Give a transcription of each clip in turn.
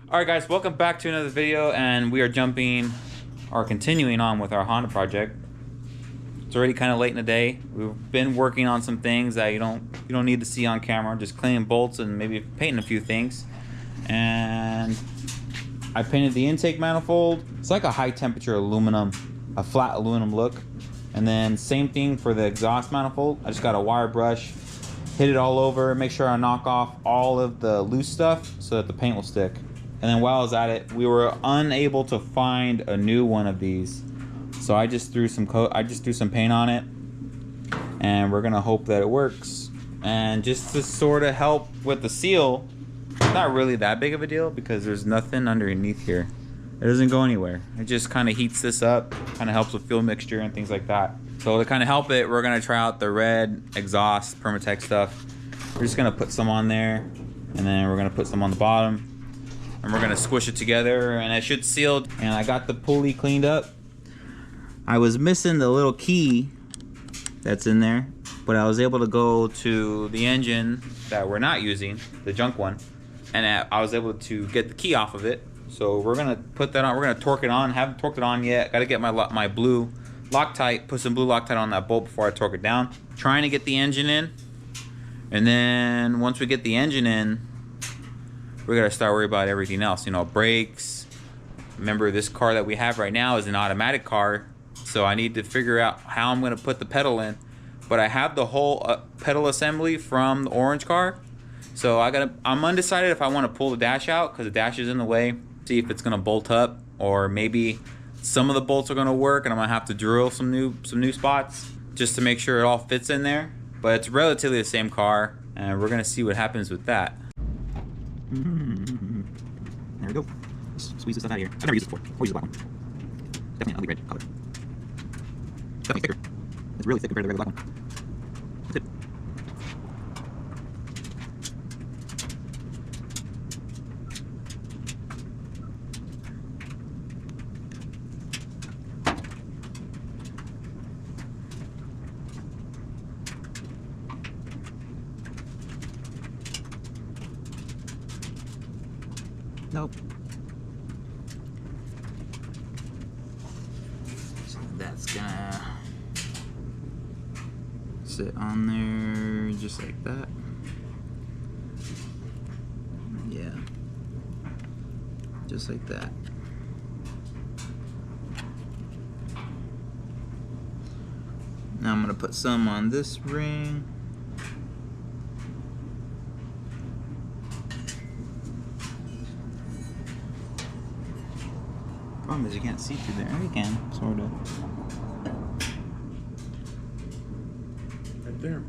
Alright guys, welcome back to another video, and we are continuing on with our Honda project. It's already kind of late in the day. We've been working on some things that you don't need to see on camera, just cleaning bolts and maybe painting a few things. And I painted the intake manifold. It's like a high temperature aluminum, a flat aluminum look. And then same thing for the exhaust manifold. I just got a wire brush, hit it all over, make sure I knock off all of the loose stuff so that the paint will stick. And then while I was at it, we were unable to find a new one of these. So I just threw some paint on it, and we're gonna hope that it works. And just to sort of help with the seal, it's not really that big of a deal because there's nothing underneath here. It doesn't go anywhere. It just kind of heats this up, kind of helps with fuel mixture and things like that. So to kind of help it, we're gonna try out the red exhaust Permatex stuff. We're just gonna put some on there, and then we're gonna put some on the bottom. And we're gonna squish it together, and it should seal. And I got the pulley cleaned up. I was missing the little key that's in there, but I was able to go to the engine that we're not using, the junk one, and I was able to get the key off of it. So we're gonna put that on. We're gonna torque it on. Haven't torqued it on yet. Got to get my blue Loctite. Put some blue Loctite on that bolt before I torque it down. Trying to get the engine in, and then once we get the engine in, we're gonna start worrying about everything else. You know, brakes. Remember, this car that we have right now is an automatic car, so I need to figure out how I'm gonna put the pedal in. But I have the whole pedal assembly from the orange car, so I'm undecided if I want to pull the dash out because the dash is in the way. See if it's gonna bolt up, or maybe some of the bolts are gonna work, and I'm gonna have to drill some new spots just to make sure it all fits in there. But it's relatively the same car, and we're gonna see what happens with that. There we go. Let's squeeze this stuff out of here. I've never used it before. Or use the black one. Definitely an ugly red color. Definitely thicker. It's really thick compared to the regular black one. That's it. Nope. So that's gonna sit on there just like that. Yeah. Just like that. Now I'm gonna put some on this ring. Problem is you can't see through there. You can, sort of. Right there.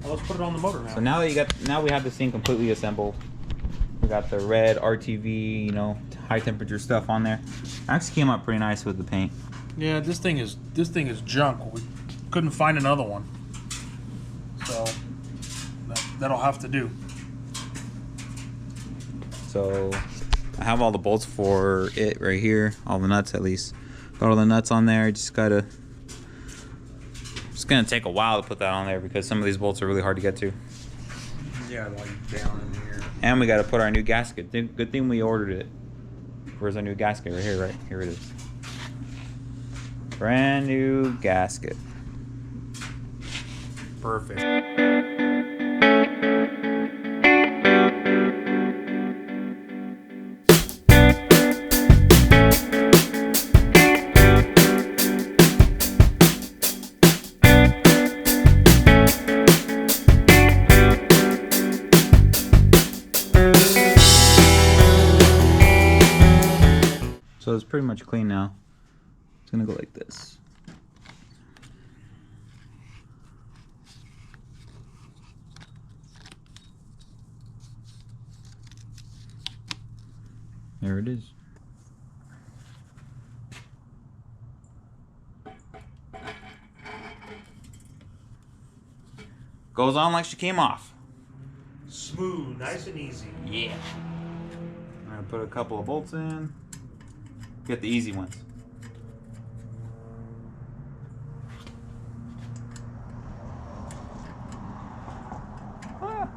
Let's put it on the motor now. So now we have this thing completely assembled. We got the red RTV, you know, high temperature stuff on there. Actually came out pretty nice with the paint. Yeah, this thing is junk. We couldn't find another one, so that'll have to do. So I have all the bolts for it right here, all the nuts at least. Got all the nuts on there. It's gonna take a while to put that on there because some of these bolts are really hard to get to. Yeah, like down in here. And we got to put our new gasket. Good thing we ordered it. Where's our new gasket? Right here, right? Here it is. Brand new gasket. Perfect. So it's pretty much clean now. It's gonna go like this. There it is. Goes on like she came off. Smooth, nice and easy. Yeah. I'm gonna put a couple of bolts in. Get the easy ones. Let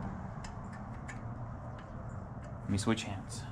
me switch hands.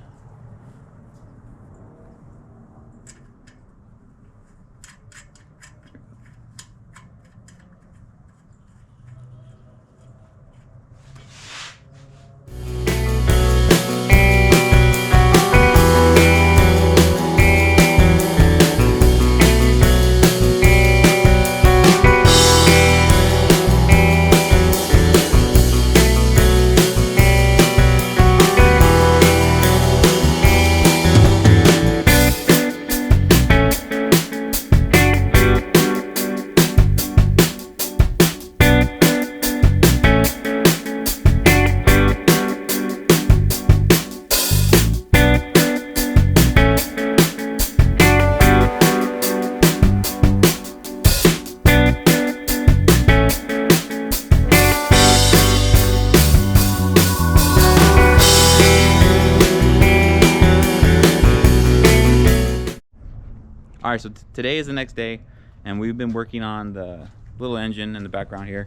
All right, so today is the next day, and we've been working on the little engine in the background here,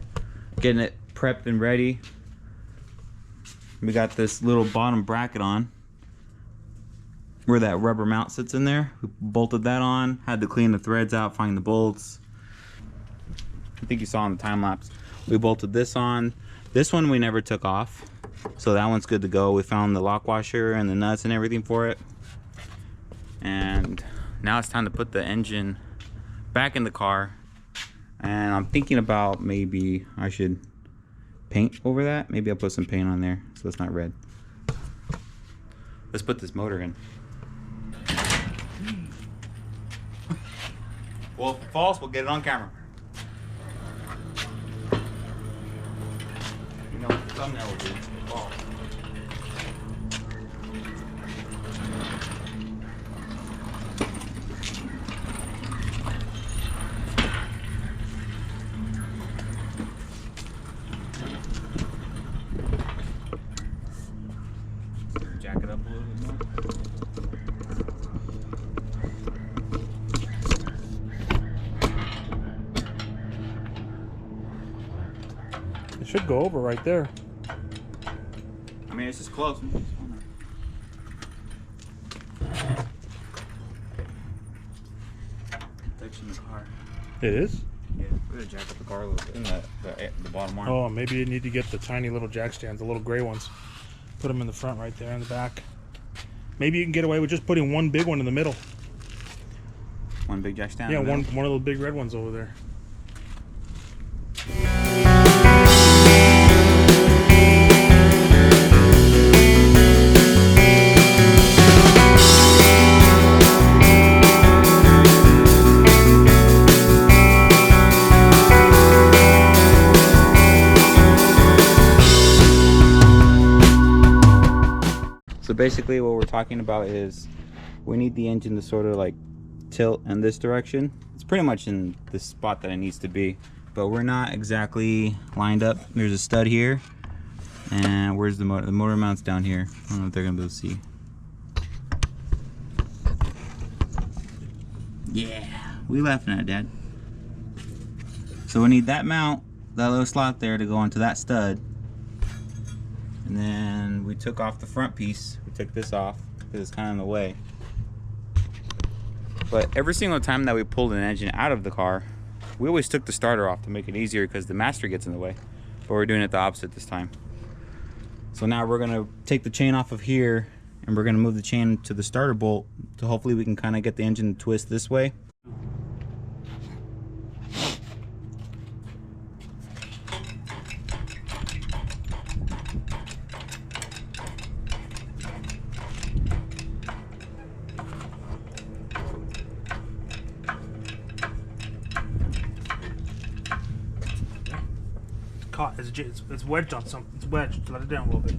getting it prepped and ready. We got this little bottom bracket on where that rubber mount sits in there. We bolted that on, had to clean the threads out, find the bolts. I think you saw in the time lapse. We bolted this on. This one we never took off, so that one's good to go. We found the lock washer and the nuts and everything for it. And now it's time to put the engine back in the car. And I'm thinking about maybe I should paint over that. Maybe I'll put some paint on there so it's not red. Let's put this motor in. Well, if it falls, we'll get it on camera. You know what the thumbnail will do if it falls. Jack it up a little bit more. It should go over right there. I mean, it's just close. Protection in the car. It is? Yeah, we're gonna jack up the car a little bit. In the bottom arm. Oh, maybe you need to get the tiny little jack stands, the little gray ones. Put them in the front right there in the back. Maybe you can get away with just putting one big one in the middle. One big jack stand? Yeah, one of those big red ones over there. So basically what we're talking about is we need the engine to sort of like tilt in this direction. It's pretty much in the spot that it needs to be, but we're not exactly lined up. There's a stud here, and where's the motor? The motor mount's down here. I don't know if they're gonna be able to see. Yeah, we laughing at it, Dad. So we need that mount, that little slot there to go onto that stud. And then we took off the front piece. We took this off because it's kind of in the way. But every single time that we pulled an engine out of the car, we always took the starter off to make it easier because the master gets in the way. But we're doing it the opposite this time. So now we're gonna take the chain off of here and we're gonna move the chain to the starter bolt, so hopefully we can kind of get the engine to twist this way. It's wedged on something. It's wedged. Let it down a little bit.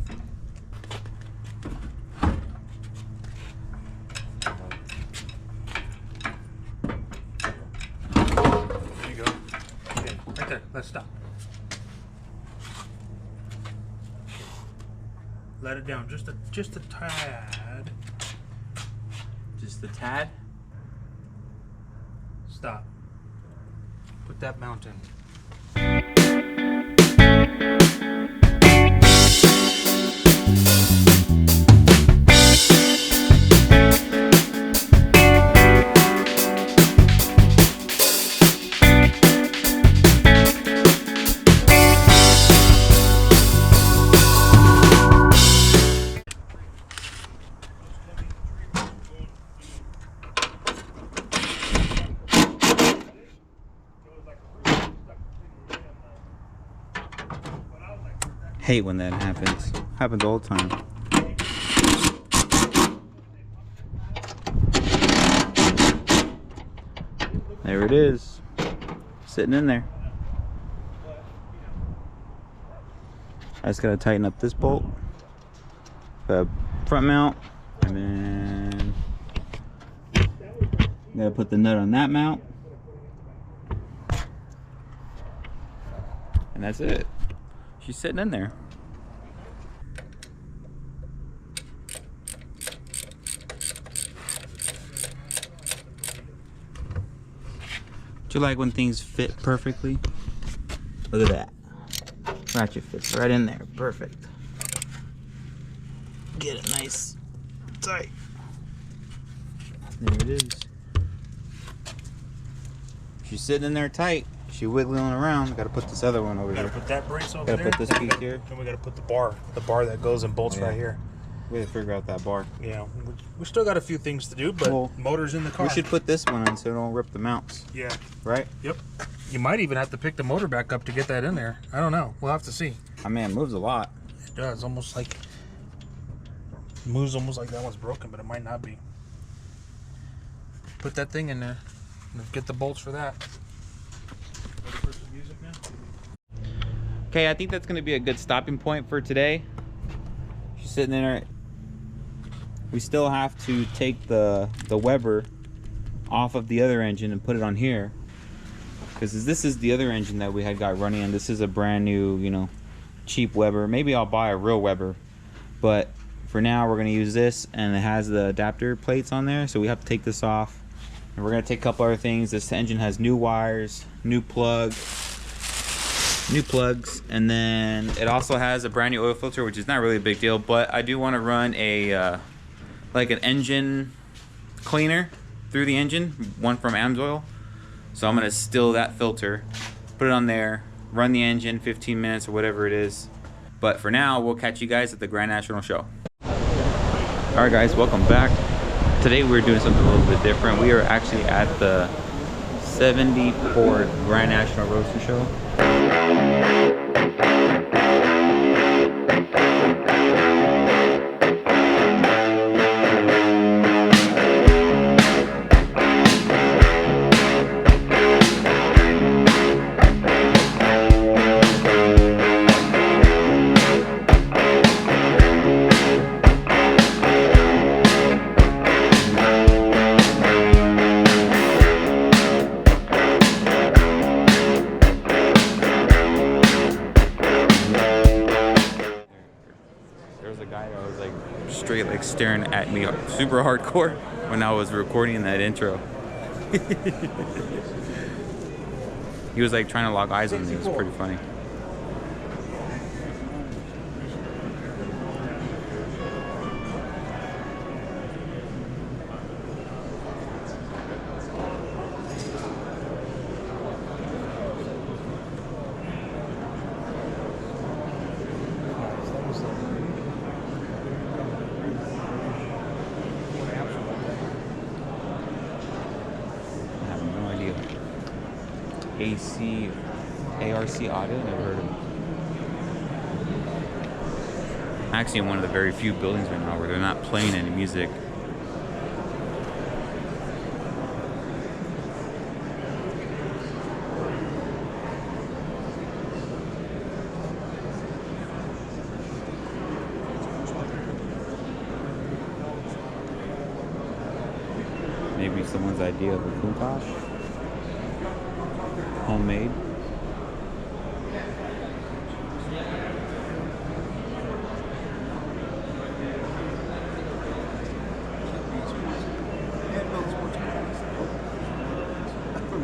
There you go. Okay, right there. Let's stop. Let it down just a tad. Just a tad? Stop. Put that mount in. Hate when that happens. Happens all the time. There it is. Sitting in there. I just gotta tighten up this bolt. The front mount. And then gotta put the nut on that mount. And that's it. She's sitting in there. Do you like when things fit perfectly? Look at that. Ratchet fits right in there. Perfect. Get it nice, tight. There it is. She's sitting in there tight. She wiggling around. Gotta put this other one over here. Gotta put that brace over Gotta there. put this piece here. And we gotta put the bar that goes and bolts right here. We gotta figure out that bar. Yeah, we still got a few things to do, but Well, motor's in the car. We should put this one on so it don't rip the mounts. Yeah. Right? Yep. You might even have to pick the motor back up to get that in there. I don't know. We'll have to see. I mean, it moves a lot. It does. Almost like moves almost like that one's broken, but it might not be. Put that thing in there. Get the bolts for that. Ready for some music now? Okay, I think that's gonna be a good stopping point for today. She's sitting in there. We still have to take the Weber off of the other engine and put it on here, because this is the other engine that we had got running, and this is a brand new, you know, cheap Weber. Maybe I'll buy a real Weber, but for now we're gonna use this, and it has the adapter plates on there, so we have to take this off. And we're gonna take a couple other things. This engine has new wires, new plugs, and then it also has a brand new oil filter, which is not really a big deal, but I do want to run a like an engine cleaner through the engine, one from AMSOIL. So I'm gonna steal that filter, put it on there, run the engine 15 minutes or whatever it is. But for now, we'll catch you guys at the Grand National Show. All right, guys, welcome back. Today we're doing something a little bit different. We are actually at the 74th Grand National Roadster Show. Straight like staring at me super hardcore when I was recording that intro. He was like trying to lock eyes on me. It was pretty funny. ARC Audio, never heard of it. Actually in one of the very few buildings right now where they're not playing any music. Maybe someone's idea of a Countach. Homemade.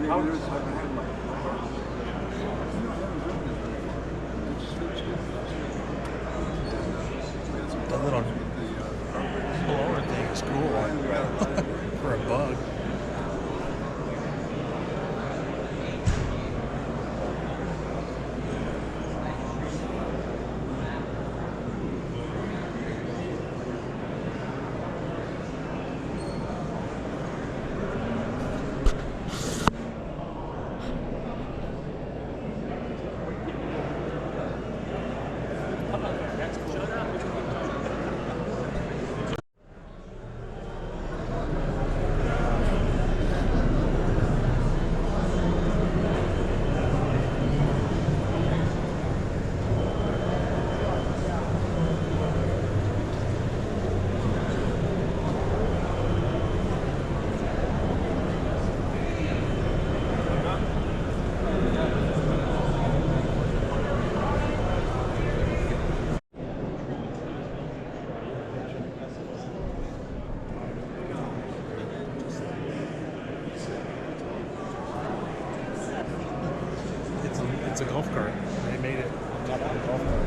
The little blower thing is cool for a bug. It's a golf cart. They made it on top of a golf cart.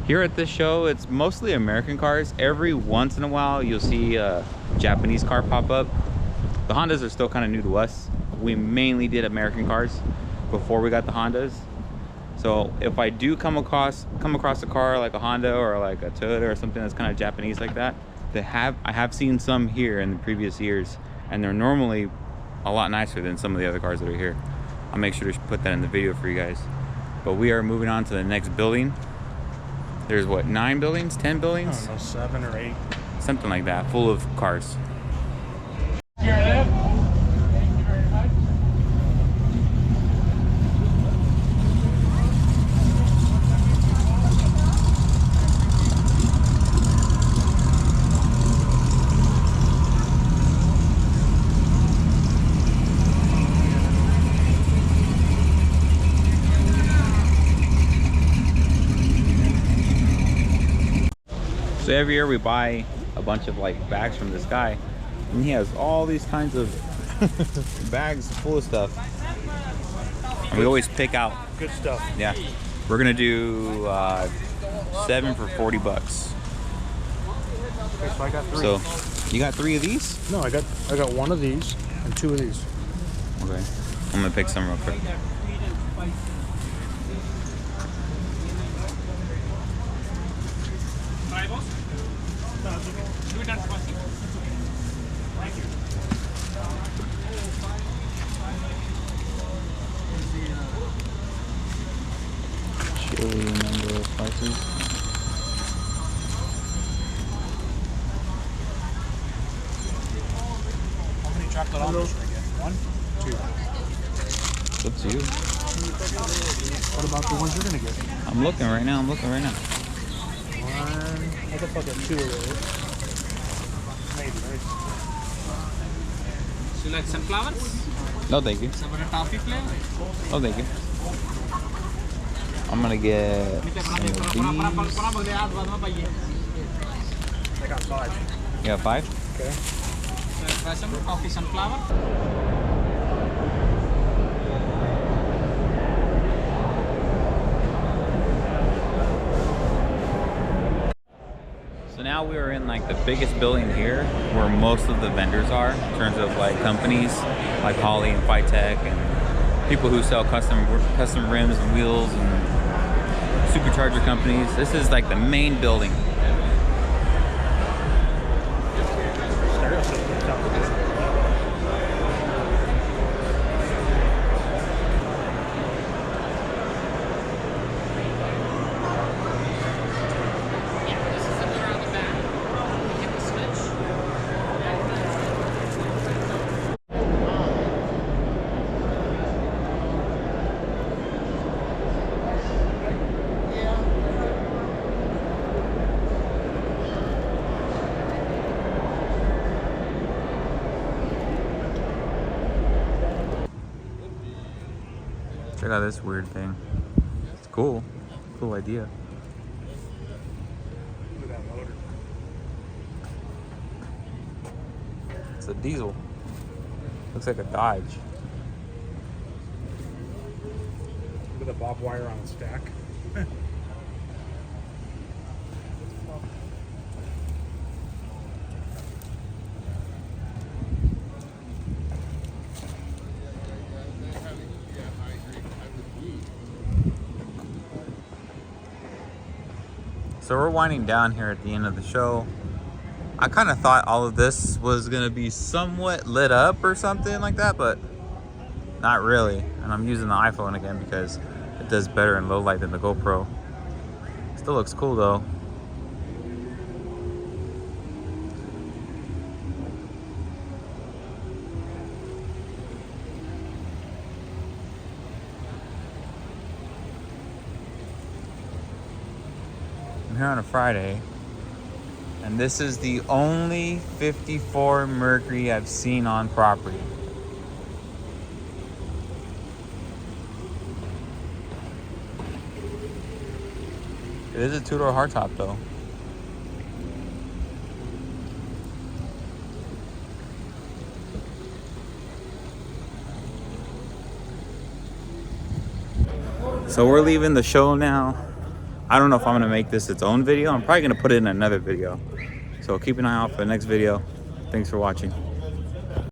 Here at this show, it's mostly American cars. Every once in a while, you'll see a Japanese car pop up. The Hondas are still kind of new to us. We mainly did American cars before we got the Hondas. So if I do come across a car like a Honda or like a Toyota or something that's kind of Japanese like that, I have seen some here in the previous years, and they're normally a lot nicer than some of the other cars that are here. I'll make sure to put that in the video for you guys. But we are moving on to the next building. There's what, 9 buildings, 10 buildings? I don't know, 7 or 8. Something like that, full of cars. So every year we buy a bunch of like bags from this guy, and he has all these kinds of bags full of stuff. And we always pick out Good stuff. Yeah, we're gonna do 7 for 40 bucks. Okay, so I got 3. So you got 3 of these? No, I got 1 of these and 2 of these. Okay, I'm gonna pick some real quick. Chili number of spices. How many chocolate almonds should I get? 1? 2? It's up to you. What about the ones you're gonna get? I'm looking right now. 1. I guess I'll get 2 of those. Maybe, right? So you like sunflowers? No, thank you. Some of the toffee flavor? Oh, thank you. I'm gonna get some of these. I got 5. You got 5? Okay. So try some toffee sunflower. So now we are in like the biggest building here, where most of the vendors are, in terms of like companies like Holley and Phytech and people who sell custom rims and wheels and supercharger companies. This is like the main building. Check out this weird thing. It's cool. Cool idea. Look at that motor. It's a diesel. Looks like a Dodge. With a bob wire on a stack. So we're winding down here at the end of the show. I kind of thought all of this was gonna be somewhat lit up or something like that, but not really. And I'm using the iPhone again because it does better in low light than the GoPro. Still looks cool though. I'm here on a Friday, and this is the only 54 Mercury I've seen on property. It is a two-door hardtop though. So we're leaving the show now. I don't know if I'm gonna make this its own video. I'm probably gonna put it in another video. So keep an eye out for the next video. Thanks for watching.